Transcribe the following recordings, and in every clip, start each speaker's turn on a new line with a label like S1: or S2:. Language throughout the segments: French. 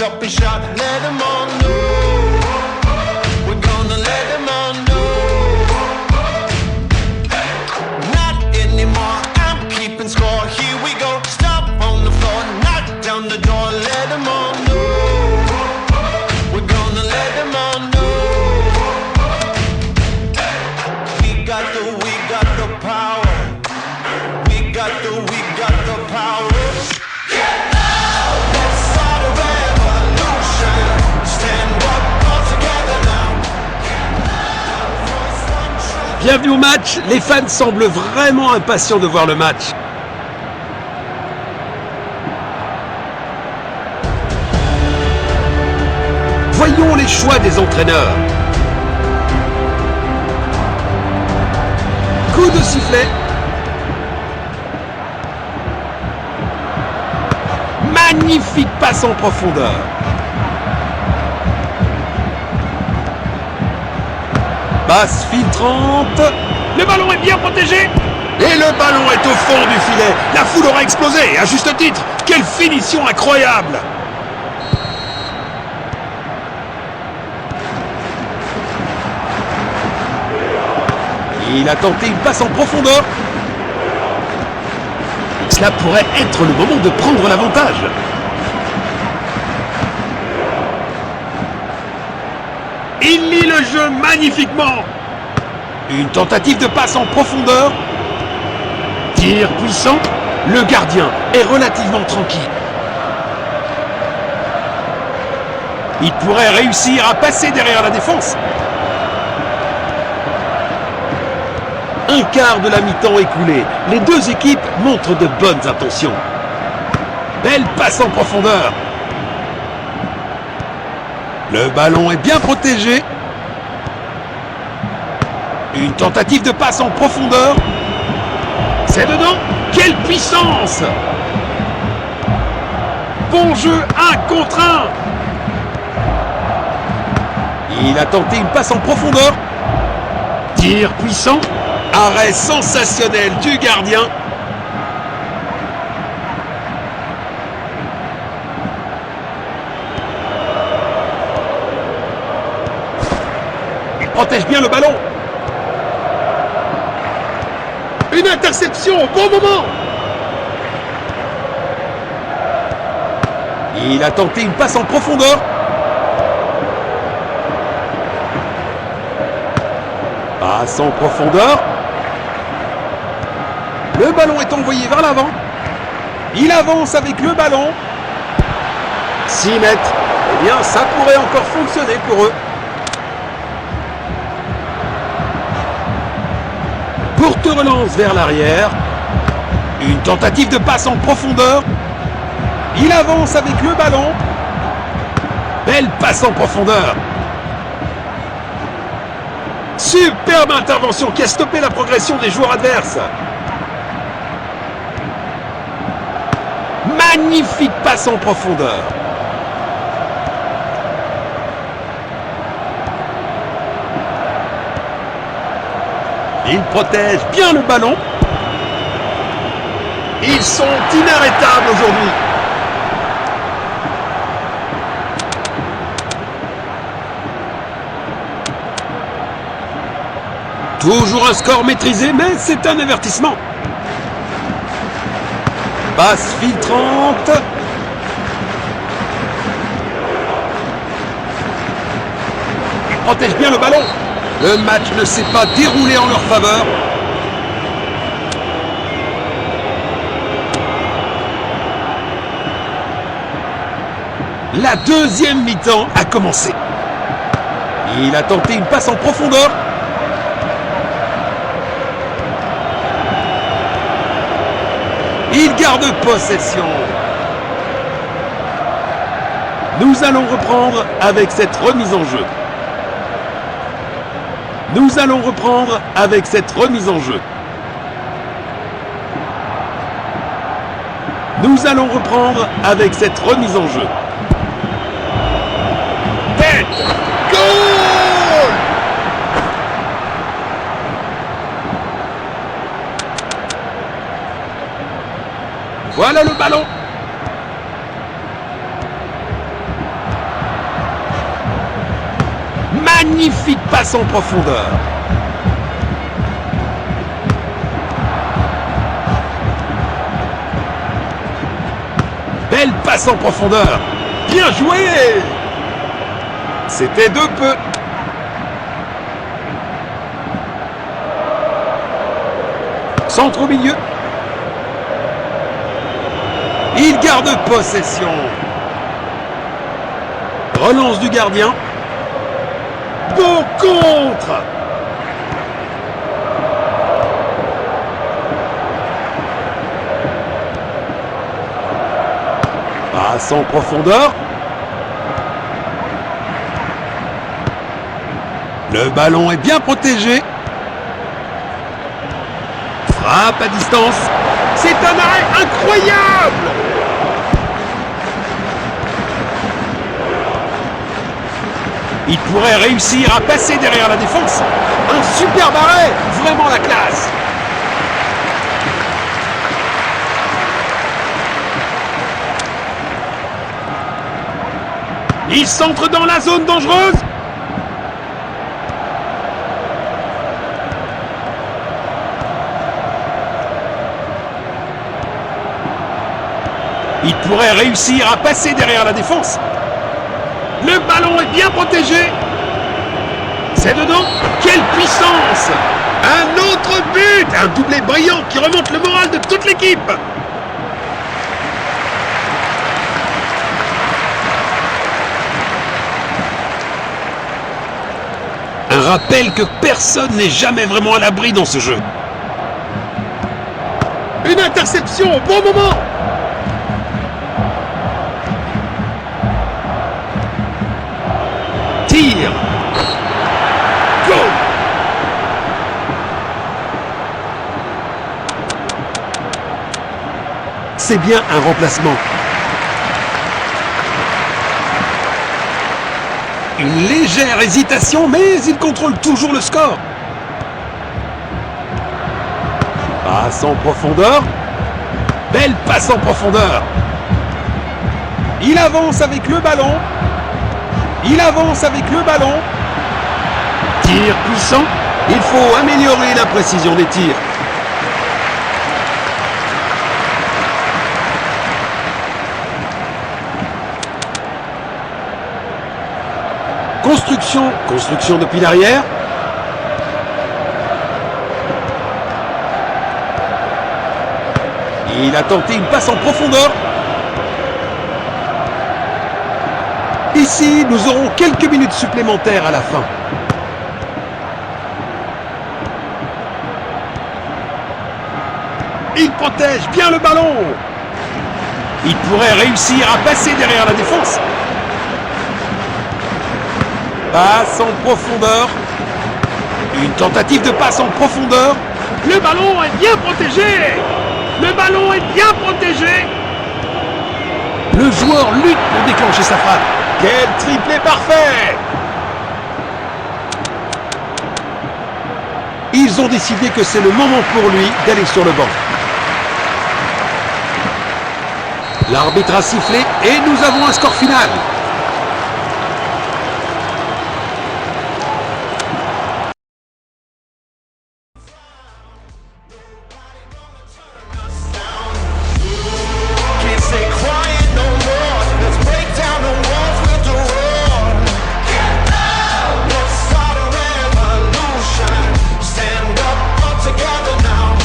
S1: up and shout, let them all know. We're gonna let them all know. Not anymore, I'm keeping score. Here we go, stop on the floor, knock down the door, let them all know. We're gonna let them all know. We got the power. We got the power.
S2: Bienvenue au match, les fans semblent vraiment impatients de voir le match. Voyons les choix des entraîneurs. Coup de sifflet. Magnifique passe en profondeur. Passe filtrante. Le ballon est bien protégé. Et le ballon est au fond du filet. La foule aura explosé, à juste titre. Quelle finition incroyable! Il a tenté une passe en profondeur. Cela pourrait être le moment de prendre l'avantage. Il lit le jeu magnifiquement. Une tentative de passe en profondeur. Tir puissant. Le gardien est relativement tranquille. Il pourrait réussir à passer derrière la défense. Un quart de la mi-temps écoulé. Les deux équipes montrent de bonnes intentions. Belle passe en profondeur. Le ballon est bien protégé. Une tentative de passe en profondeur. C'est dedans. Quelle puissance! Bon jeu, 1 contre 1. Il a tenté une passe en profondeur. Tir puissant. Arrêt sensationnel du gardien. Il protège bien le ballon. Une interception au bon moment. Il a tenté une passe en profondeur. Passe en profondeur. Le ballon est envoyé vers l'avant. Il avance avec le ballon. 6 mètres. Eh bien, ça pourrait encore fonctionner pour eux. Courte relance vers l'arrière. Une tentative de passe en profondeur. Il avance avec le ballon. Belle passe en profondeur. Superbe intervention qui a stoppé la progression des joueurs adverses. Magnifique passe en profondeur. Il protège bien le ballon. Ils sont inarrêtables aujourd'hui. Toujours un score maîtrisé, mais c'est un avertissement. Passe filtrante. Il protège bien le ballon. Le match ne s'est pas déroulé en leur faveur. La deuxième mi-temps a commencé. Il a tenté une passe en profondeur. Il garde possession. Nous allons reprendre avec cette remise en jeu. Nous allons reprendre avec cette remise en jeu. Nous allons reprendre avec cette remise en jeu. Tête! Goal! Voilà le ballon. Magnifique passe en profondeur. Belle passe en profondeur. Bien joué. C'était de peu. Centre au milieu. Il garde possession. Relance du gardien. Beau contre. Passe en profondeur. Le ballon est bien protégé. Frappe à distance. C'est un arrêt incroyable. Il pourrait réussir à passer derrière la défense. Un superbe arrêt. Vraiment la classe. Il centre dans la zone dangereuse. Il pourrait réussir à passer derrière la défense. Le ballon est bien protégé. C'est dedans. Quelle puissance! Un autre but! Un doublé brillant qui remonte le moral de toute l'équipe. Un rappel que personne n'est jamais vraiment à l'abri dans ce jeu. Une interception au bon moment. Tir. Go. C'est bien un remplacement. Une légère hésitation, mais il contrôle toujours le score. Passe en profondeur. Belle passe en profondeur. Il avance avec le ballon. Il avance avec le ballon. Tir puissant. Il faut améliorer la précision des tirs. Construction depuis l'arrière. Il a tenté une passe en profondeur. Ici, nous aurons quelques minutes supplémentaires à la fin. Il protège bien le ballon. Il pourrait réussir à passer derrière la défense. Passe en profondeur. Une tentative de passe en profondeur. Le ballon est bien protégé. Le ballon est bien protégé. Le joueur lutte pour déclencher sa frappe. Quel triplé parfait! Ils ont décidé que c'est le moment pour lui d'aller sur le banc. L'arbitre a sifflé et nous avons un score final.
S1: Can't stay quiet no more. Let's break down the walls with the roar. Let's start a revolution. Stand up all together now.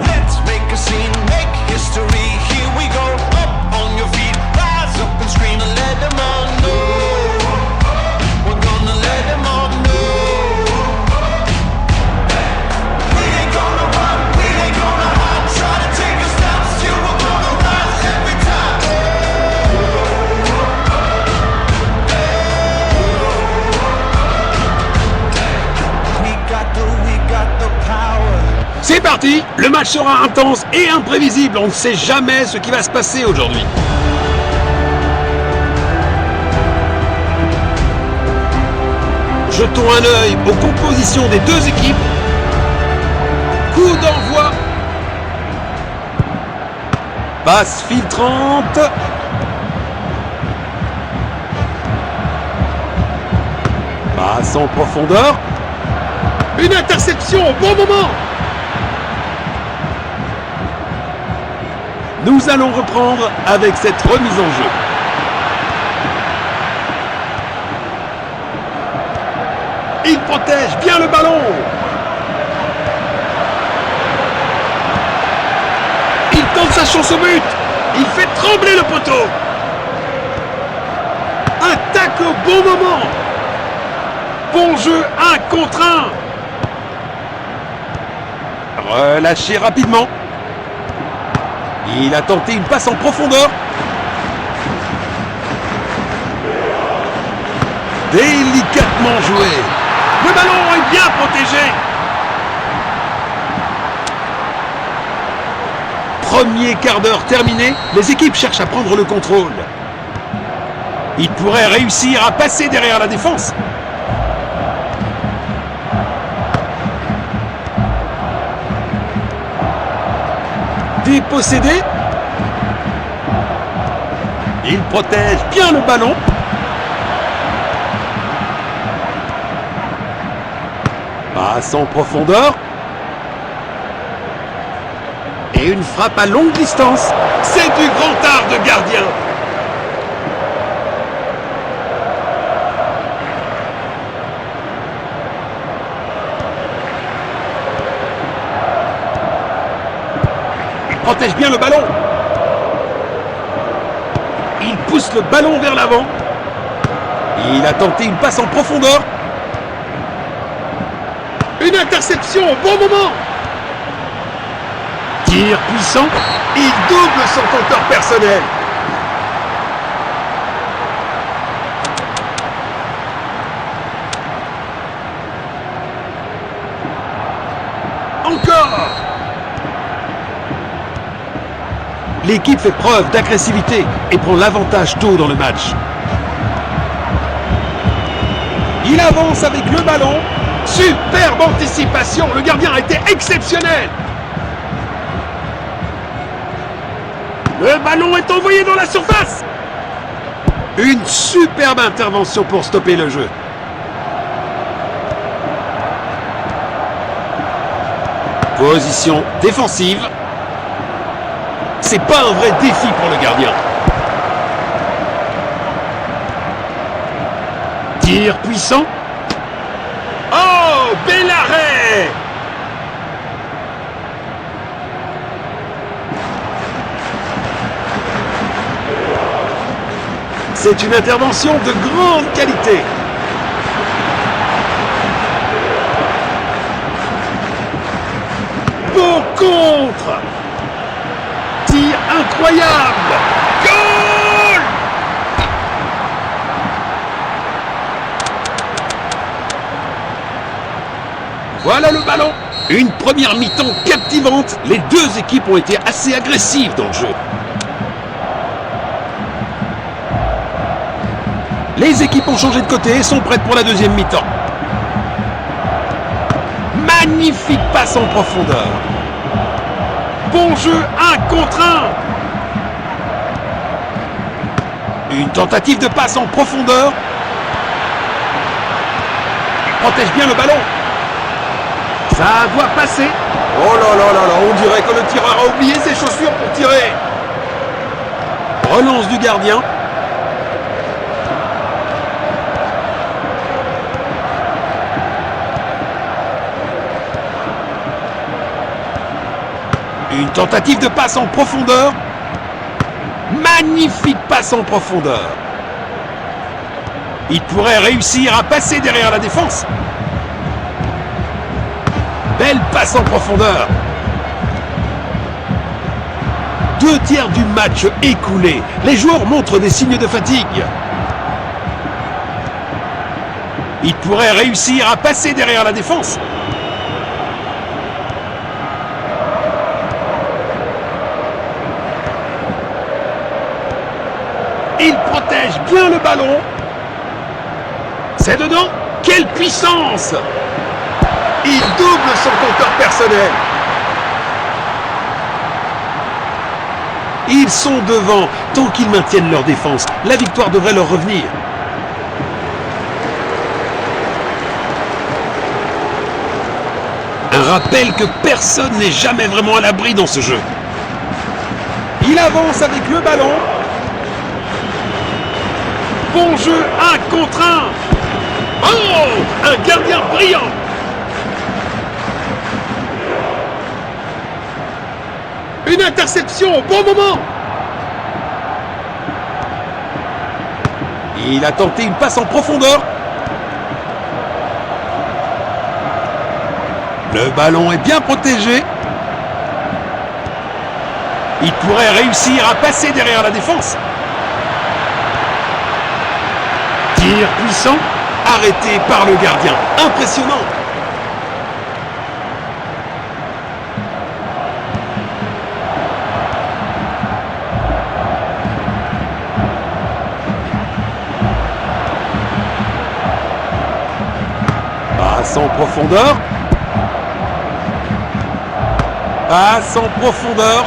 S1: Let's make a scene, make history. Here we go. Up on your feet, rise up and scream and let them all know. We're gonna let them all know. We ain't gonna run, we ain't gonna hide. Try to take us down, still we're gonna rise every time. We got the power.
S2: C'est parti! Le match sera intense et imprévisible. On ne sait jamais ce qui va se passer aujourd'hui. Jetons un œil aux compositions des deux équipes. Coup d'envoi. Passe filtrante. Passe en profondeur. Une interception au bon moment. Nous allons reprendre avec cette remise en jeu. Il protège bien le ballon. Il tente sa chance au but. Il fait trembler le poteau. Un tacle au bon moment. Bon jeu, 1 contre 1. Relâché rapidement. Il a tenté une passe en profondeur. Délicatement joué. Le ballon est bien protégé. Premier quart d'heure terminé, les équipes cherchent à prendre le contrôle. Ils pourraient réussir à passer derrière la défense. Dépossédé. Il protège bien le ballon. Passe en profondeur. Et une frappe à longue distance. C'est du grand art de gardien. Il protège bien le ballon. Il pousse le ballon vers l'avant. Il a tenté une passe en profondeur. Une interception au bon moment. Tir puissant. Il double son compteur personnel. Encore. L'équipe fait preuve d'agressivité et prend l'avantage tôt dans le match. Il avance avec le ballon. Superbe anticipation. Le gardien a été exceptionnel. Le ballon est envoyé dans la surface. Une superbe intervention pour stopper le jeu. Position défensive. C'est pas un vrai défi pour le gardien. Tir puissant. Oh, bel arrêt! C'est une intervention de grande qualité. Beau contre! Tir incroyable! Goal! Voilà le ballon. Une première mi-temps captivante. Les deux équipes ont été assez agressives dans le jeu. Les équipes ont changé de côté et sont prêtes pour la deuxième mi-temps. Magnifique passe en profondeur. Bon jeu, 1 contre 1. Une tentative de passe en profondeur. Il protège bien le ballon. Ça doit passer. Oh là là là là, on dirait que le tireur a oublié ses chaussures pour tirer. Relance du gardien. Une tentative de passe en profondeur. Magnifique passe en profondeur. Il pourrait réussir à passer derrière la défense. Belle passe en profondeur. 2 tiers du match écoulé. Les joueurs montrent des signes de fatigue. Il pourrait réussir à passer derrière la défense. Il protège bien le ballon. C'est dedans. Quelle puissance! Il double son compteur personnel. Ils sont devant. Tant qu'ils maintiennent leur défense, la victoire devrait leur revenir. Un rappel que personne n'est jamais vraiment à l'abri dans ce jeu. Il avance avec le ballon. Bon jeu, 1 contre 1. Oh, un gardien brillant. Une interception au bon moment. Il a tenté une passe en profondeur. Le ballon est bien protégé. Il pourrait réussir à passer derrière la défense. Tir puissant, arrêté par le gardien. Impressionnant. Passe en profondeur. Passe en profondeur.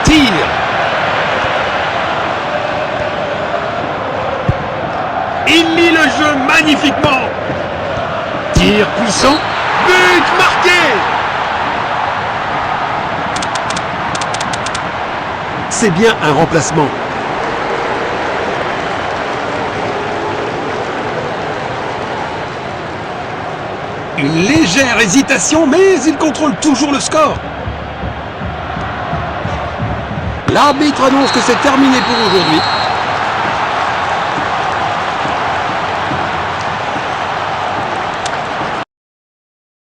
S2: Tir. Il lit le jeu magnifiquement. Tir puissant. But marqué. C'est bien un remplacement. Une légère hésitation, mais il contrôle toujours le score. L'arbitre annonce que c'est terminé pour aujourd'hui.